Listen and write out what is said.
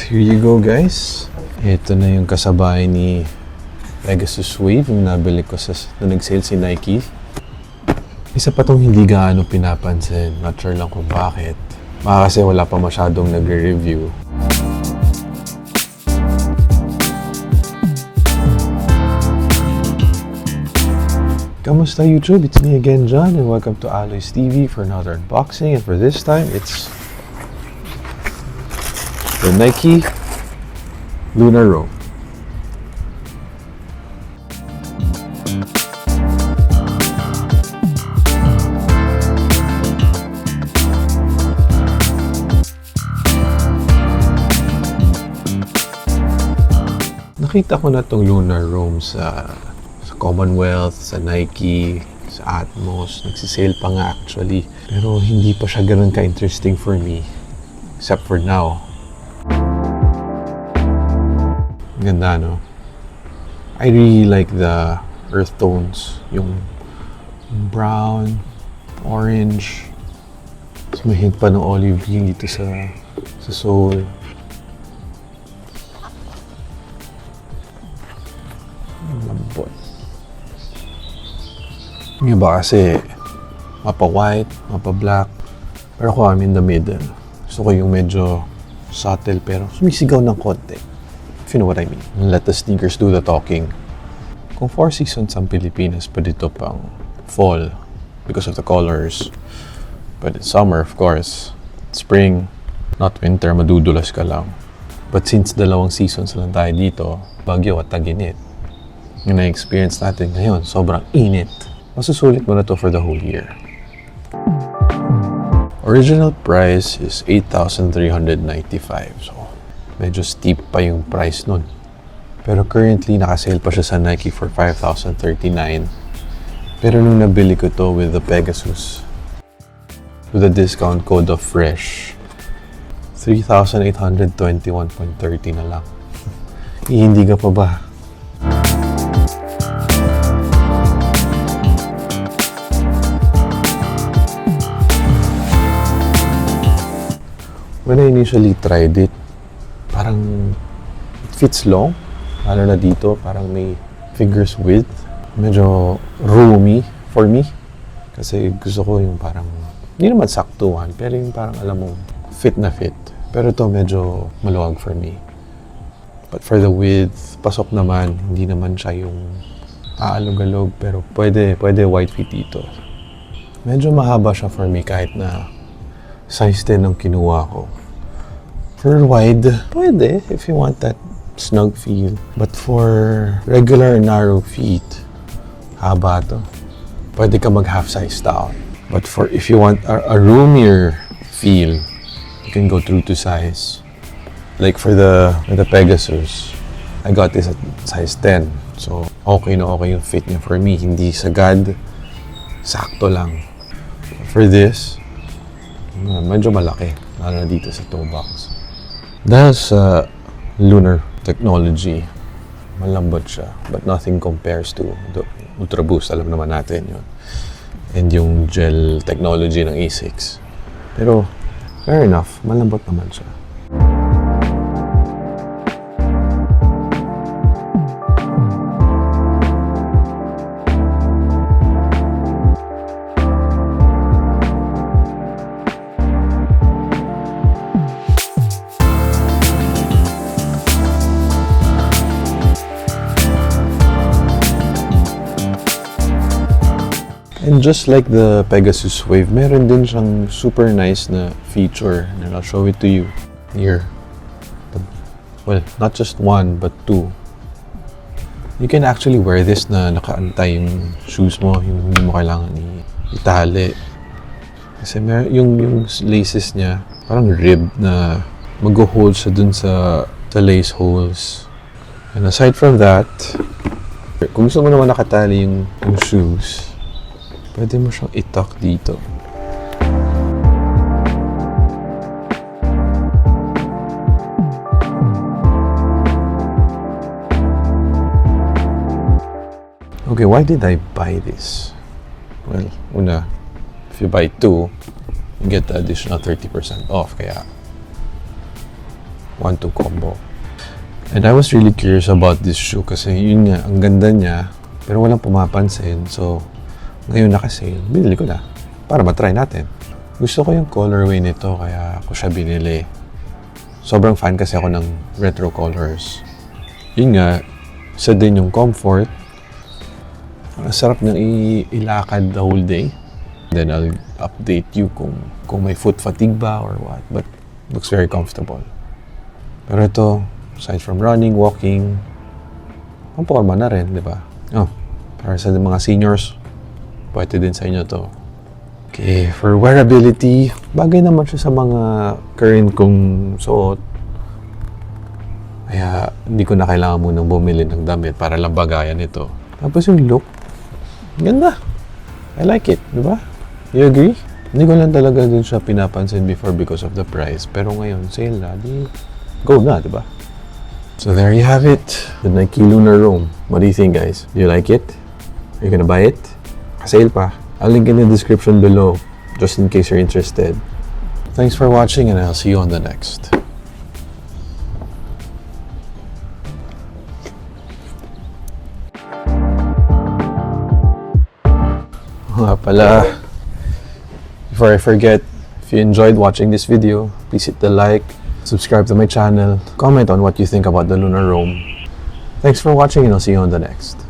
Here you go, guys. Ito na yung kasabay ni Pegasus Wave yung nabili ko na nag-sale si Nike. Isa pa tong hindi gaano pinapansin. Not sure lang kung bakit. Baka kasi wala pa masyadong nagre-review. Kamusta YouTube? It's me again, John, and welcome to Aloy's TV for another unboxing. And for this time, it's the Nike Lunar Roam. Nakita ko na tong Lunar Roam sa Commonwealth, sa Nike, sa Atmos. Nagsisale pa nga actually. Pero hindi pa siya ganun ka-interesting for me. Except for now. Ganda, no? I really like the earth tones. Yung brown, orange. Tapos may hint pa ng olive green dito sa sole. Lambot. Yung iba kasi mapa-white, mapa-black. Pero ako, I'm in the middle. Gusto ko yung medyo subtle pero sumisigaw ng konti. If you know what I mean. Let the sneakers do the talking. Kung 4 seasons ang Pilipinas, pwede ito pang fall because of the colors. But in summer, of course, spring, not winter, madudulas ka lang. But since 2 seasons lang tayo dito, bagyo at tag-init. Yung na-experience natin ngayon, sobrang init. Masusulit mo na to for the whole year. Original price is 8,395. So, medyo steep pa yung price nun. Pero currently, nakasale pa siya sa Nike for 5,039. Pero nung nabili ko to with the Pegasus, with the discount code of FRESH, 3,821.30 na lang. Hindi ka pa ba? When I initially tried it, parang it fits long. Lalo na dito, parang may fingers width. Medyo roomy for me. Kasi gusto ko yung parang, hindi naman saktuhan, pero yung parang alam mo, fit na fit. Pero ito medyo maluwag for me. But for the width, pasok naman, hindi naman siya yung aalog-alog, pero pwede wide fit dito. Medyo mahaba siya for me kahit na size 10 ang kinuha ko. For wide, pwede if you want that snug feel. But for regular narrow feet, haba to. Pwede ka mag half size down. But for if you want a roomier feel, you can go through to size. Like for the Pegasus, I got this at size 10. So okay na okay yung fit niya for me. Hindi sagad, sakto lang. For this, medyo malaki, lalo na dito sa toe box. Dahil sa lunar technology, malambot siya, but nothing compares to the Ultra Boost, alam naman natin yun. And yung gel technology ng A6. Pero, fair enough, malambot naman siya. And just like the Pegasus Wave, meron din siyang super nice na feature, and I'll show it to you here. Well, not just one, but 2. You can actually wear this na nakaantay yung shoes mo, yung hindi mo kailangan itali. Kasi yung laces niya, parang rib na mag-hold siya dun sa lace holes. And aside from that, kung gusto mo naman nakatali yung shoes, pwede mo siyang itak dito. Okay, why did I buy this? Well, una, if you buy 2, you get the additional 30% off. Kaya, 1-2 combo. And I was really curious about this shoe kasi yun nga, ang ganda niya, pero walang pumapansin. So, ngayon naka-sale, binili ko na para matry natin. Gusto ko yung colorway nito kaya ako siya binili. Sobrang fan kasi ako ng retro colors. Yun nga, isa din yung comfort. Ang sarap nang ilakad the whole day. Then I'll update you kung may foot fatigue ba or what. But looks very comfortable. Pero ito, aside from running, walking, pampukalma na rin, di ba? Oh, para sa mga seniors, pwede din sa inyo to. Okay, for wearability, bagay naman siya sa mga current kong suot. Kaya hindi ko na kailangan munang bumili ng damit para lang bagayan ito. Tapos yung look, ganda. I like it, di ba? You agree? Hindi ko lang talaga din siya pinapansin before because of the price. Pero ngayon, sale na, di go na, di ba? So there you have it, the Nike Lunar Roam. What do you think, guys? Do you like it? Are you gonna buy it? Sale pa. I'll link in the description below, just in case you're interested. Thanks for watching, and I'll see you on the next. Pala, before I forget, if you enjoyed watching this video, please hit the like, subscribe to my channel, comment on what you think about the Lunar Roam. Thanks for watching, and I'll see you on the next.